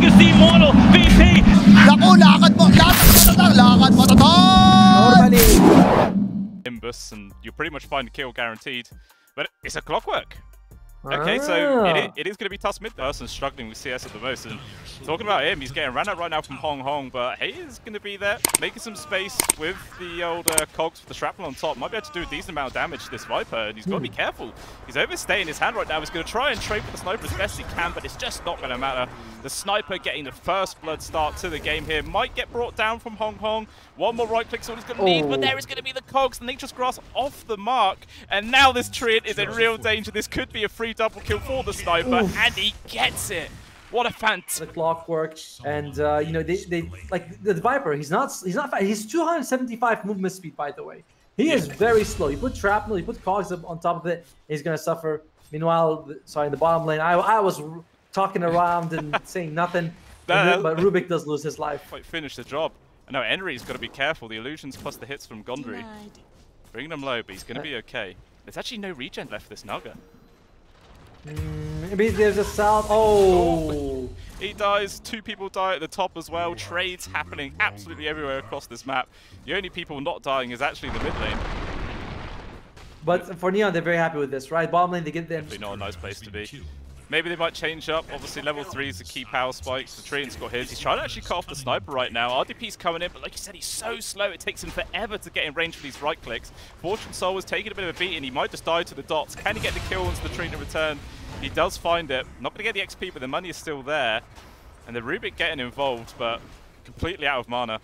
against the Immortal VP. Naku, lakad matatang! Nimbus, and you'll pretty much find a kill guaranteed. But it's a clockwork. Okay, so it is going to be tough mid. Person struggling with CS at the most. And talking about him, he's getting ran out right now from Hong Hong, but he is going to be there, making some space with the old cogs with the shrapnel on top. Might be able to do a decent amount of damage to this Viper, and he's got to be careful. He's overstaying his hand right now. He's going to try and trade with the sniper as best he can, but it's just not going to matter. The sniper getting the first blood start to the game here might get brought down from Hong Hong. One more right click's all he's going to need, but there is going to be the cogs. The Nature's Grass off the mark, and now this Treant is in real danger. This could be a free double kill for the sniper, and he gets it. What a fantastic the clockwork, and you know they like the Viper. He's not fast. He's 275 movement speed, by the way. He is very slow. You put shrapnel, you put cogs up on top of it, he's gonna suffer. Meanwhile, sorry, in the bottom lane, I was talking around and saying nothing, but Rubik does lose his life. Quite finish the job. No, Henry's got to be careful. The illusions plus the hits from Gondry, bringing him low, but he's gonna be okay. There's actually no regen left for this Naga. Maybe there's a south. Oh! He dies. 2 people die at the top as well. Trades happening absolutely everywhere across this map. The only people not dying is actually the mid lane. But for Neon, they're very happy with this, right? Bottom lane, they get them. Definitely not a nice place to be. Maybe they might change up. Obviously, level 3 is the key power spikes. The Treant's got his. He's trying to actually cut off the sniper right now. RDP's coming in, but like you said, he's so slow. It takes him forever to get in range for these right clicks. Fortune Soul was taking a bit of a beating. He might just die to the dots. Can he get the kill once the Treant in return? He does find it. Not going to get the XP, but the money is still there. And the Rubik getting involved, but completely out of mana.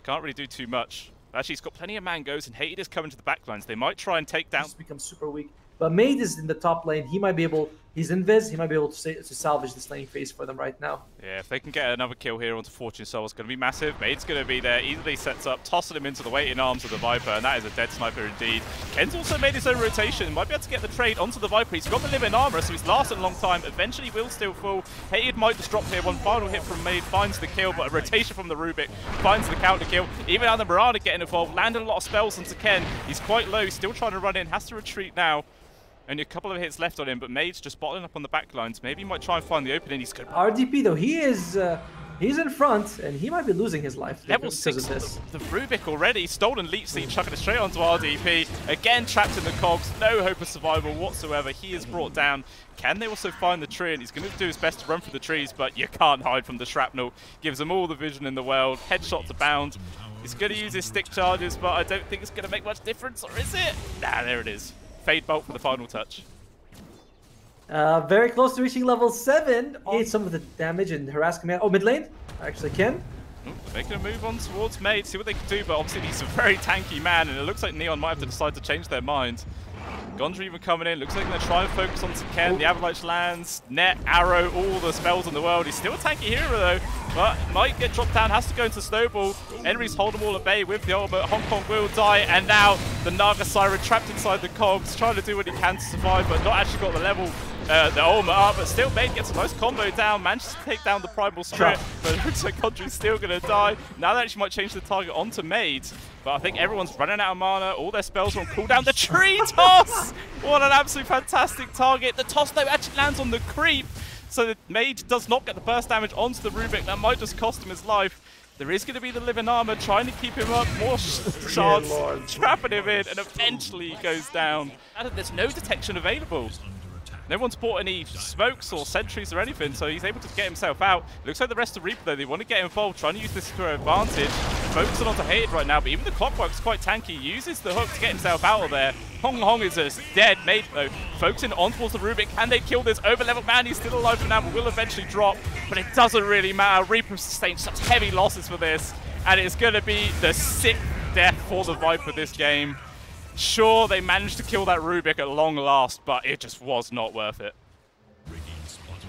Can't really do too much. Actually, he's got plenty of mangoes, and Hated is coming to the backlines. They might try and take down. He's become super weak. But Made is in the top lane. He might be able. He's invis. He might be able to salvage this lane phase for them right now. Yeah, if they can get another kill here onto Fortune Soul, it's going to be massive. Made's going to be there. Easily sets up, tossing him into the waiting arms of the Viper, and that is a dead sniper indeed. Ken's also made his own rotation. Might be able to get the trade onto the Viper. He's got the living armor, so he's lasted a long time. Eventually will still fall. Hated might just drop here. One final hit from Made finds the kill, but a rotation from the Rubik finds the counter kill. Even now the Mirana getting involved, landed a lot of spells onto Ken. He's quite low. He's still trying to run in. Has to retreat now. Only a couple of hits left on him, but Made's just bottling up on the back lines. Maybe he might try and find the opening. He's good. RDP though, he is he's in front, and he might be losing his life. Level 6 of this. The Rubik already stolen leech seed, chucking it straight onto RDP. Again trapped in the cogs, no hope of survival whatsoever. He is brought down. Can they also find the tree? And he's going to do his best to run through the trees, but you can't hide from the shrapnel. Gives them all the vision in the world. Headshot to bound. He's going to use his stick charges, but I don't think it's going to make much difference, or is it? Nah, there it is. Fade bolt for the final touch. Very close to reaching level 7. Need some of the damage and harass command. Oh, mid lane. Actually, Ken. Making a move on towards Made, see what they can do, but obviously he's a very tanky man, and it looks like Neon might have to decide to change their mind. Gondry even coming in, looks like they're going to try and focus onto Ken. The Avalanche lands, net, arrow, all the spells in the world. He's still a tanky hero though, but might get dropped down, has to go into Snowball. Henry's holding them all at bay with the ult, but Hong Kong will die, and now the Naga Siren trapped inside the cogs, trying to do what he can to survive, but not actually got the level. The ultimate up, but still Made gets a nice combo down, manages to take down the Primal Spirit, but it looks like Gondry's still going to die. Now they actually might change the target onto Made, but I think everyone's running out of mana, all their spells are on cooldown. The tree toss! What an absolute fantastic target. The toss though actually lands on the creep, so the Made does not get the burst damage onto the Rubik. That might just cost him his life. There is going to be the living armor trying to keep him up, more shards, trapping him in, and eventually he goes down. And there's no detection available. No one's bought any smokes or sentries or anything, so he's able to get himself out. Looks like the rest of Reaper, though, they want to get involved, trying to use this to their advantage. Focusing onto Hated right now, but even the Clockwork's quite tanky. Uses the hook to get himself out of there. Hong Hong is just dead. Made, though, focusing on towards the Rubik. Can they kill this over-leveled man? He's still alive for now, but will eventually drop. But it doesn't really matter. Reaper sustained such heavy losses for this, and it's going to be the 6th death for the Viper this game. Sure, they managed to kill that Rubik at long last, but it just was not worth it.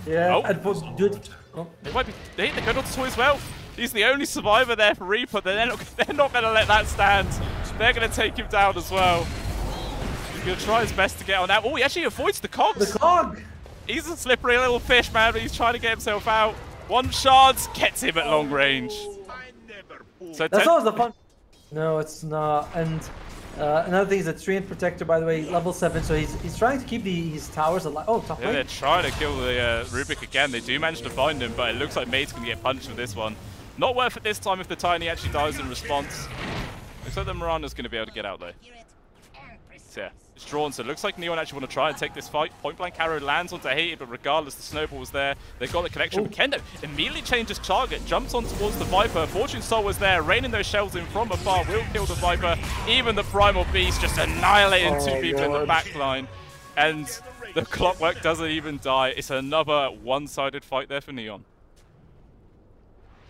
Yeah, They might be. They go on to toy as well. He's the only survivor there for Reaper. They're not going to let that stand. They're going to take him down as well. He's going to try his best to get on out. Oh, he actually avoids the cogs. The cog. He's a slippery little fish, man, but he's trying to get himself out. One shard gets him at long range. So that's always the fun. No, it's not. And Another thing is a Treant Protector, by the way, level 7, so he's trying to keep his towers alive. Oh, top lane. They're trying to kill the Rubik again. They do manage to find him, but it looks like Made's going to get punched with this one. Not worth it this time if the Tiny actually dies in response. Looks like the Mirana's going to be able to get out though. So yeah, it's drawn, so it looks like Neon actually want to try and take this fight. Point blank arrow lands onto Hated, but regardless, the snowball was there. They've got the connection. But Kendo immediately changes target, jumps on towards the Viper. Fortune Soul was there, raining those shells in from afar, will kill the Viper. Even the Primal Beast just annihilating two people in the back line. And the Clockwork doesn't even die. It's another one-sided fight there for Neon.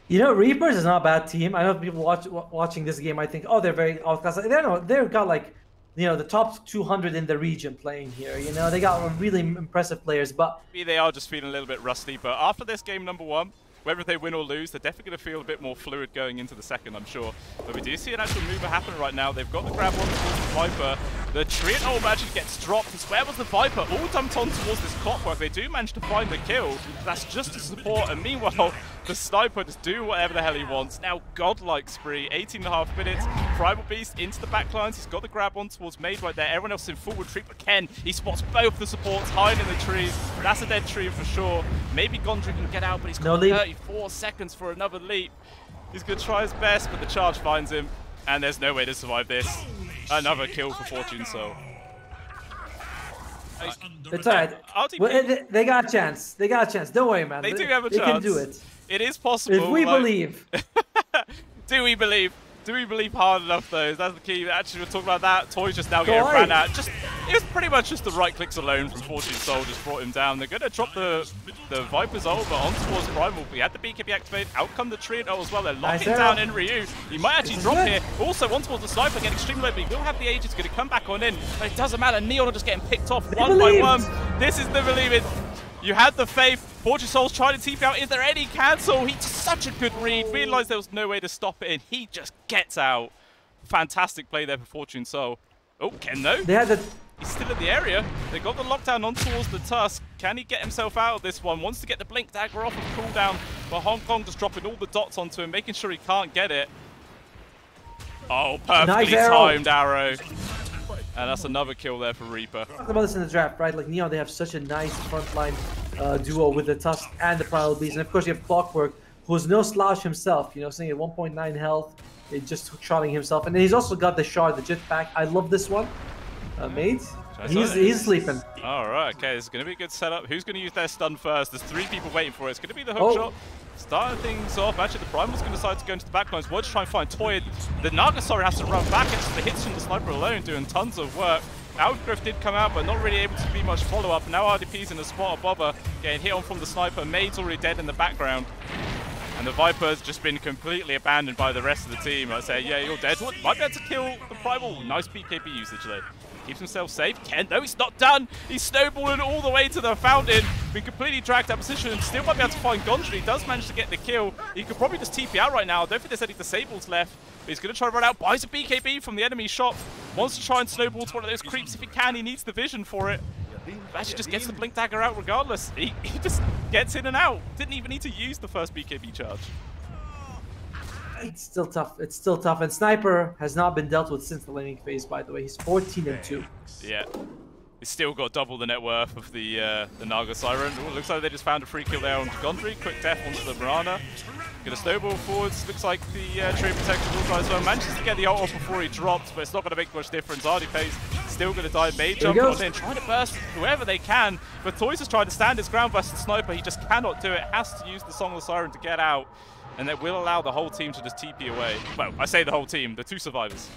You know, Reapers is not a bad team. I know people watching this game, I think, oh, they're very outclassed. They've got like, you know, the top 200 in the region playing here. You know, they got really impressive players, but maybe they are just feeling a little bit rusty. But after this game number 1, whether they win or lose, they're definitely going to feel a bit more fluid going into the second, I'm sure. But we do see an actual mover happen right now. They've got the grab on towards the Viper. The Treant ult actually gets dropped. And where was the Viper? All dumped on towards this Clockwork. They do manage to find the kill. That's just to support. And meanwhile, the Sniper just do whatever the hell he wants. Now, godlike spree, 18.5 minutes. Primal Beast into the back lines. He's got the grab on towards Made right there. Everyone else in full retreat, but Ken, he spots both the supports hiding in the trees. That's a dead tree for sure. Maybe Gondry can get out, but he's got 34 seconds for another leap. He's going to try his best, but the charge finds him, and there's no way to survive this. Another kill for Fortune Soul. It's alright. Well, they got a chance. They got a chance. Don't worry, man. They do have a chance. They can do it. It is possible. If we believe. Do we believe? Do we believe hard enough, though? That's the key. Actually, we're talking about that. Toy's just now getting ran at. It was pretty much just the right clicks alone from Fortune Soul just brought him down. They're going to drop the Viper's ult, but on towards Primal. We had the BKB activated. Out come the Treant ult as well. They're locking down in Ryu. He might actually drop here. Also, on towards the Sniper, getting extremely low, but he will have the Aegis. Going to come back on in. But it doesn't matter. Neon are just getting picked off one by one. This is the believing. You had the faith. Fortune Soul's trying to TP out. Is there any cancel? He just such a good read. Realised there was no way to stop it, and he just gets out. Fantastic play there for Fortune Soul. Oh, Ken though. He's still in the area. They got the lockdown on towards the Tusk. Can he get himself out of this one? Wants to get the Blink Dagger off of cooldown, but Hong Kong just dropping all the dots onto him, making sure he can't get it. Oh, perfectly timed arrow. And that's another kill there for Reaper. Talk about this in the draft, right? Like Neon, they have such a nice frontline duo with the Tusk and the Primal Beast. And of course, you have Clockwork, who's no slouch himself, you know, sitting at 1.9 health, just trotting himself. And he's also got the shard, the jetpack. I love this one. Mate, he's sleeping. All right, okay, this is going to be a good setup. Who's going to use their stun first? There's 3 people waiting for it. It's going to be the hook shot. Starting things off. Actually, the Primal's going to decide to go into the backlines. We're just trying to find Toy. The Nagasari has to run back. It's just the hits from the Sniper alone doing tons of work. Outgrowth did come out, but not really able to be much follow-up. Now RDP's in the spot of Bobber, getting hit on from the Sniper. Maid's already dead in the background. And the Viper's just been completely abandoned by the rest of the team. I say, yeah, you're dead. What? Might be able to kill the Primal. Nice BKB usage though. Keeps himself safe. Ken, no, he's not done. He's snowballing all the way to the fountain. Been completely dragged out of position and still might be able to find Gondry. He does manage to get the kill. He could probably just TP out right now. I don't think there's any disables left. But he's going to try to run out. Buys a BKB from the enemy shot. Wants to try and snowball to one of those creeps if he can. He needs the vision for it. Actually just gets the Blink Dagger out regardless. He just gets in and out. Didn't even need to use the first BKB charge. It's still tough. It's still tough. And Sniper has not been dealt with since the laning phase, by the way. He's 14-2. Yeah. He's still got double the net worth of the Naga Siren. Ooh, looks like they just found a free kill there on Gondry. Quick death onto the Mirana. Gonna snowball forwards. Looks like the Tree Protector will try as well. Manages to get the ult off before he drops, but it's not going to make much difference. RDP's still going to die. Mage jump on in, trying to burst whoever they can. But Toys is trying to stand his ground versus Sniper. He just cannot do it. Has to use the Song of the Siren to get out. And that will allow the whole team to just TP away. Well, I say the whole team, the 2 survivors.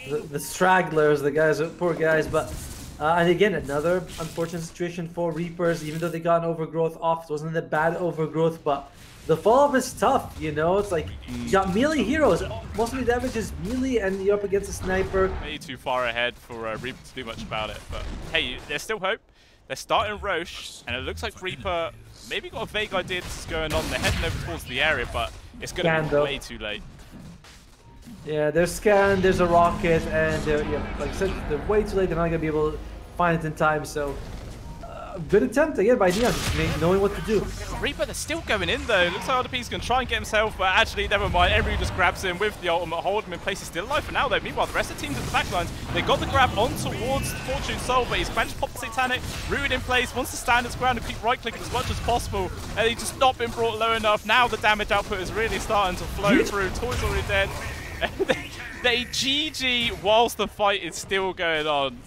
the stragglers, the guys, poor guys. But and again, another unfortunate situation for Reapers. Even though they got an overgrowth off, it wasn't a bad overgrowth, but the follow-up is tough, you know? It's like, you got melee heroes. Most of the damage is melee, and you're up against a Sniper. Maybe too far ahead for Reaper to do much about it. But hey, there's still hope. They're starting Roche, and it looks like Reaper maybe got a vague idea this is going on. They're heading over towards the area, but it's going to be way too late. Yeah, there's Scan, there's a Rocket, and yeah, like I said, they're way too late. They're not going to be able to find it in time, so Good attempt again by Neon, just knowing what to do. Reaper, they're still going in though. Looks like RDP's going to try and get himself, but actually, never mind. Everybody just grabs him with the ultimate, hold him in place. He's still alive for now though. Meanwhile, the rest of the teams at the backlines, they got the grab on towards Fortune Soul, but he's managed to pop the Satanic, rooted in place, wants to stand his ground and keep right-clicking as much as possible, and he's just not been brought low enough. Now the damage output is really starting to flow through. Toy's already dead. They GG whilst the fight is still going on.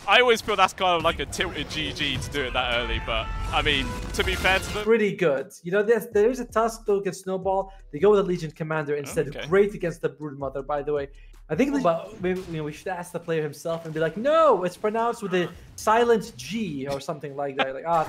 I always feel that's kind of like a tilted GG to do it that early, but I mean, to be fair to them, pretty good. You know, there's a Tusk though against Snowball. They go with the Legion Commander instead. Okay. Great against the Broodmother, by the way. I think maybe, we should ask the player himself and be like, no, it's pronounced with a silent G or something like that. Like,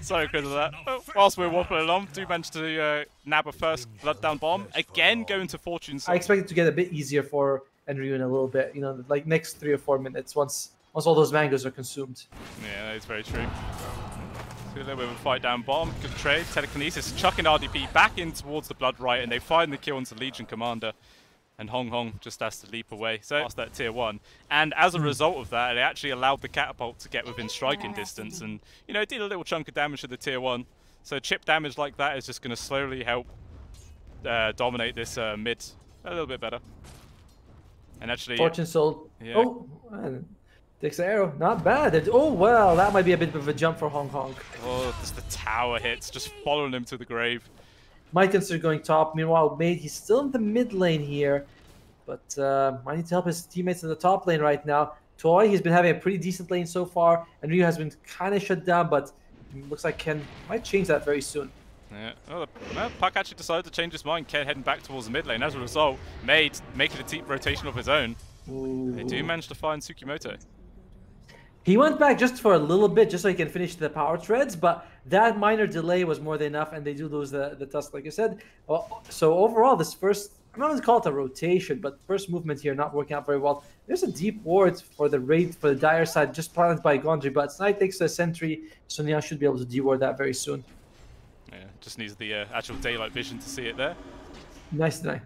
sorry because of that. Oh, whilst we're waffling along, do manage to nab a first blood down bomb. Again, going to Fortune. I expect it to get a bit easier for Enryu in a little bit, you know, like next 3 or 4 minutes once all those mangoes are consumed. Yeah, that's very true. So a little bit of a fight down bomb. Good trade. Telekinesis chucking RDP back in towards the Blood Right, and they find the kill onto Legion Commander. And Hong Hong just has to leap away. So that's that tier 1. And as a result of that, it actually allowed the catapult to get within striking distance. And, you know, it did a little chunk of damage to the tier 1. So chip damage like that is just going to slowly help dominate this mid a little bit better. And actually, Fortune Soul. Yeah. Oh, man. Takes the arrow. Not bad. Oh, well, that might be a bit of a jump for Hong Kong. Oh, just the tower hits, just following him to the grave. Might consider going top. Meanwhile, Mate, he's still in the mid lane here. But might need to help his teammates in the top lane right now. Toy, he's been having a pretty decent lane so far. And Ryu has been kind of shut down, but looks like Ken might change that very soon. Yeah. Oh, Puck actually decided to change his mind. Ken heading back towards the mid lane. As a result, Made making a deep rotation of his own. Ooh. They do manage to find Tsukimoto. He went back just for a little bit, just so he can finish the power treads, but that minor delay was more than enough, and they do lose the Tusk, like I said. So overall, this first, I'm not going to call it a rotation, but first movement here not working out very well. There's a deep ward for the raid for the Dire side, just planted by Gondry, but Snipe takes a sentry, so Neon should be able to deward that very soon. Yeah, just needs the actual daylight vision to see it there. Nice deny.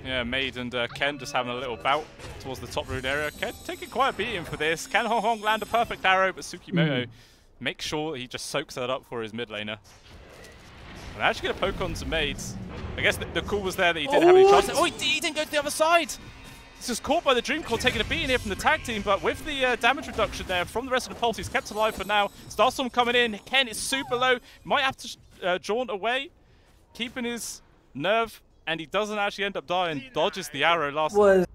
Yeah, Maid and Ken just having a little bout towards the top root area. Ken taking quite a beating for this. Can Hong Hong land a perfect arrow, but Tsukimoto makes sure he just soaks that up for his mid laner. And actually going to poke on some Maids. I guess the call was there that he didn't have any trust. Oh, he didn't go to the other side! He's just caught by the Dream Core, taking a beating here from the tag team, but with the damage reduction there from the rest of the Pulse, he's kept alive for now. Starstorm coming in. Ken is super low. Might have to jaunt away, keeping his nerve. And he doesn't actually end up dying, dodges the arrow last time.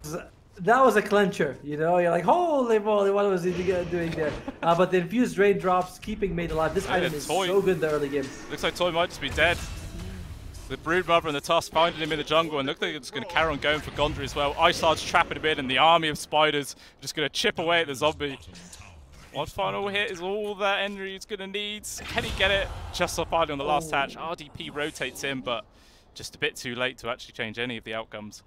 That was a clencher, you know? You're like, holy moly, what was he doing there? But the infused raindrops, keeping Made alive. This item is so good in the early game. Looks like Toy might just be dead. The Broodmother and the Tusk finding him in the jungle, and looks like it's going to carry on going for Gondry as well. Ice Lord's trapping him in, and the army of spiders just going to chip away at the zombie. One final hit is all that Enryu's going to need. Can he get it? Just so finally on the last hatch. RDP rotates him, but just a bit too late to actually change any of the outcomes.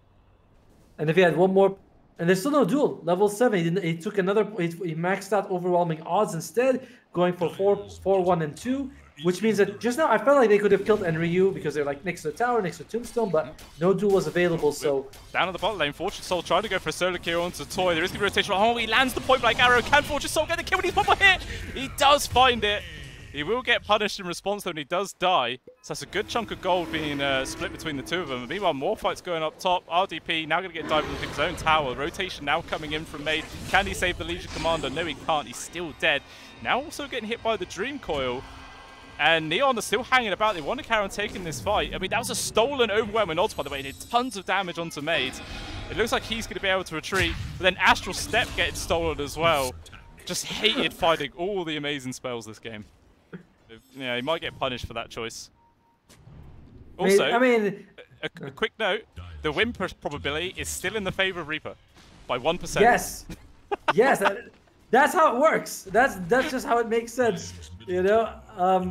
And if he had one more, and there's still no duel. Level 7, he took another, he maxed out overwhelming odds instead, going for 4, 1, and 2, which means that just now I felt like they could have killed Enryu because they're like next to the tower, next to Tombstone, but no duel was available, so... Down on the bot lane, Fortune Soul trying to go for a solo kill onto Toy. There is the rotation. Oh, he lands the point blank arrow. Can Fortune Soul get the kill when he's one more hit? He does find it. He will get punished in response though, and he does die. So that's a good chunk of gold being split between the two of them. Meanwhile, more fights going up top. RDP now going to get dived into his own tower. Rotation now coming in from Made. Can he save the Legion Commander? No, he can't. He's still dead. Now also getting hit by the Dream Coil. And Neon are still hanging about. They want to carry on taking this fight. I mean, that was a stolen overwhelming odds, by the way. It did tons of damage onto Made. It looks like he's going to be able to retreat. But then Astral Step getting stolen as well. Just hated fighting all the amazing spells this game. Yeah, he might get punished for that choice. Also, I mean, a quick note, the win probability is still in the favor of Reaper by 1%. Yes. Yes, that's how it works. That's just how it makes sense, you know?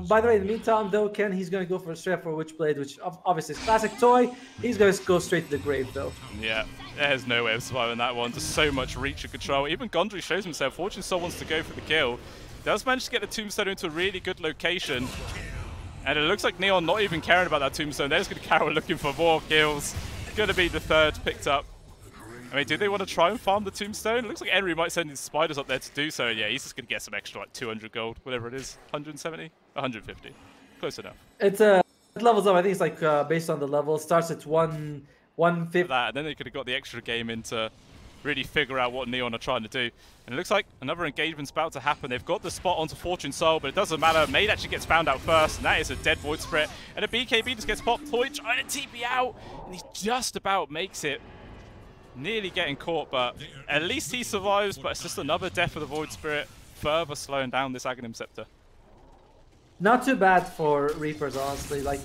By the way, in the meantime, though, Ken, he's going to go for a straight for Witchblade, which obviously is classic Toy. He's going to go straight to the grave, though. Yeah, there's no way of surviving that one. Just so much reach and control. Even Gondry shows himself. Fortune Soul wants to go for the kill. Does manage to get the Tombstone into a really good location. And it looks like Neon not even caring about that Tombstone. They're just going to carry on looking for more kills. Going to be the third picked up. I mean, do they want to try and farm the tombstone? It looks like Henry might send his spiders up there to do so. Yeah, he's just going to get some extra, like 200 gold, whatever it is. 170? 150. Close enough. It's it levels up. I think it's like based on the level. It starts at 150. That, and then they could have got the extra game in to really figure out what Neon are trying to do. And it looks like another engagement's about to happen. They've got the spot onto Fortune Soul, but it doesn't matter. Made actually gets found out first, and that is a dead Void Spirit. And a BKB just gets popped. Toy trying to TP out, and he just about makes it. Nearly getting caught, but at least he survives. But it's just another death for the Void Spirit, further slowing down this Aghanim Scepter. Not too bad for Reapers, honestly. Like,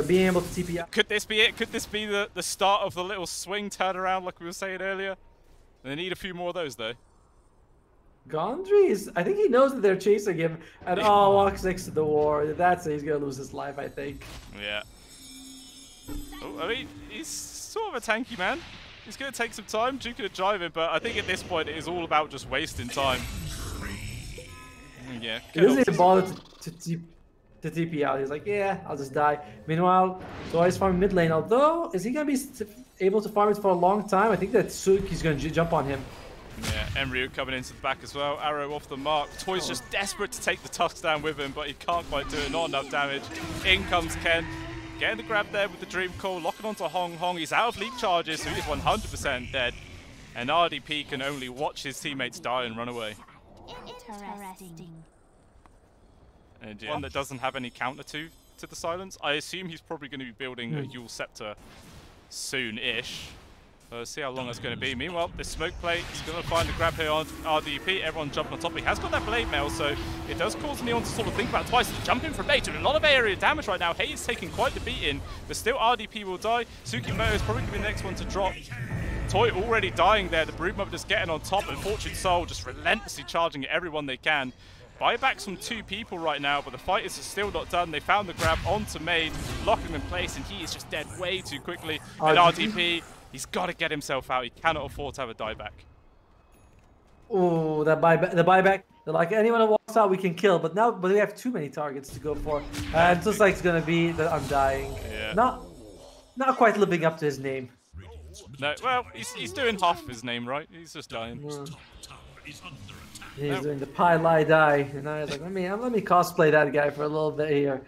being able to TP out. Could this be it? Could this be the start of the little swing turnaround like we were saying earlier? They need a few more of those, though. Gondry is, I think he knows that they're chasing him, and walks next to the war. That's it, he's gonna lose his life, I think. Yeah. Oh, I mean, he's sort of a tanky man. He's gonna take some time, Duke gonna drive him, but I think at this point it is all about just wasting time. Yeah. He doesn't even bother to TP out. He's like, yeah, I'll just die. Meanwhile, Toy's farming mid lane. Although, is he gonna be able to farm it for a long time? I think that Suki's gonna jump on him. Yeah, Enryu coming into the back as well. Arrow off the mark. Toy's just desperate to take the Tusks down with him, but he can't quite do it. Not enough damage. In comes Ken. Getting the grab there with the Dream Call. Locking onto Hong Hong. He's out of leap charges, so he's 100% dead. And RDP can only watch his teammates die and run away. Interesting. And one that doesn't have any counter to the silence. I assume he's probably going to be building a Yule Scepter soon-ish. Let's see how long that's going to be. Meanwhile, this smoke plate is going to find the grab here on RDP. Everyone jumping on top. He has got that blade mail, so it does cause Neon to sort of think about it twice. Jumping from Blade, doing a lot of area damage right now. Hayes taking quite the beating, but still RDP will die. Tsukimoto is probably going to be the next one to drop. Toy already dying there. The Broodmother just getting on top, and Fortune Soul just relentlessly charging at everyone they can. Buybacks from 2 people right now, but the fight is still not done. They found the grab onto Made, locking him in place, and he is just dead way too quickly. And RDP, he's got to get himself out. He cannot afford to have a dieback. Oh, the buyback. They're like, anyone who walks out, we can kill. But we have too many targets to go for. And it looks like it's gonna be the Undying. Yeah. Not quite living up to his name. No, well, he's doing half of his name right. He's just dying. He's doing the pie lie die, and I was like, let me cosplay that guy for a little bit here.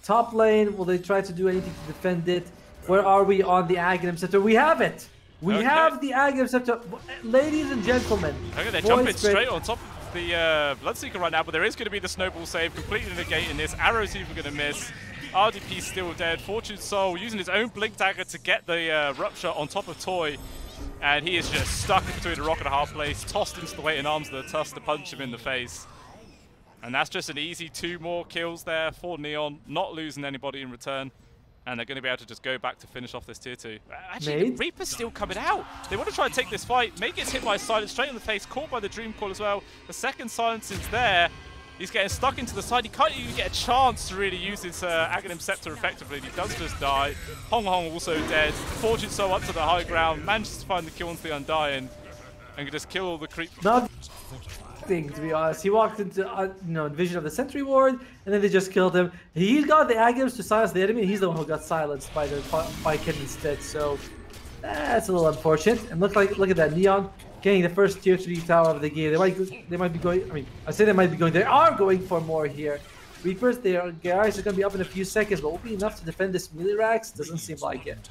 Top lane, will they try to do anything to defend it? Where are we on the Aghanim Scepter? We have it! We have the Aghanim Scepter. Ladies and gentlemen. Okay, they're jumping straight on top of the Bloodseeker right now, but there is going to be the snowball save, completely negating this. Arrow's even going to miss. RDP still dead. Fortune Soul using his own Blink Dagger to get the Rupture on top of Toy. And he is just stuck between a rock and a hard place, tossed into the waiting arms of the Tusk to punch him in the face. And that's just an easy 2 more kills there for Neon, not losing anybody in return. And they're going to be able to just go back to finish off this tier 2. Actually, the Reaper's still coming out. They want to try and take this fight. Mate gets hit by a silence straight in the face, caught by the Dream Call as well. The second silence is there. He's getting stuck into the side. He can't even get a chance to really use his Aghanim Scepter effectively. He does just die. Hong Hong also dead. Fortune Soul up to the high ground. Manages to find the kill onto the Undying. And can just kill all the creep. Not thing, to be honest. He walked into vision of the Sentry Ward, and then they just killed him. He got the Aghanims to silence the enemy, and he's the one who got silenced by Ken instead. So that's a little unfortunate. And look at that, Neon getting the first tier 3 tower of the game. They might be going. I mean, I say they might be going. They are going for more here. Reapers, their guys are going to be up in a few seconds, but will be enough to defend this melee racks? Doesn't seem like it.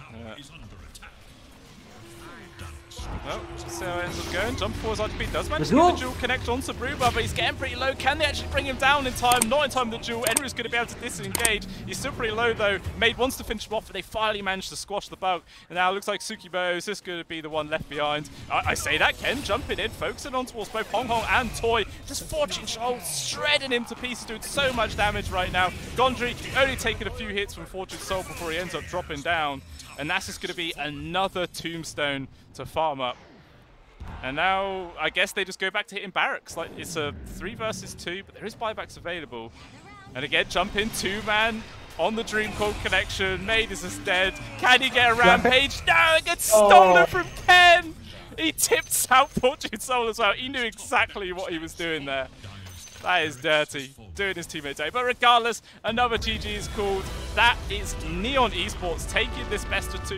Well, so it ends up going. Jump forwards RDP does manage to get the duel connect onto Bruma, but he's getting pretty low. Can they actually bring him down in time? Not in time with the duel. Enryu's going to be able to disengage. He's still pretty low though. Made wants to finish him off, but they finally managed to squash the bug. And now it looks like Tsukimoto is just going to be the one left behind. I say that, Ken jumping in, focusing on towards both Hong Hong and Toy. Just Fortune Soul shredding him to pieces, doing so much damage right now. Gondry only taking a few hits from Fortune Soul before he ends up dropping down. And that's just going to be another tombstone to farm up. And now, I guess they just go back to hitting barracks. Like, it's a 3 versus 2, but there is buybacks available. And again, jump in 2-man on the Dream Call connection. Made is just dead. Can he get a rampage? No, it gets stolen from Ken! He tips out Fortune Soul as well. He knew exactly what he was doing there. That is dirty, doing his teammate day. But regardless, another GG is called. That is Neon Esports taking this best of 2.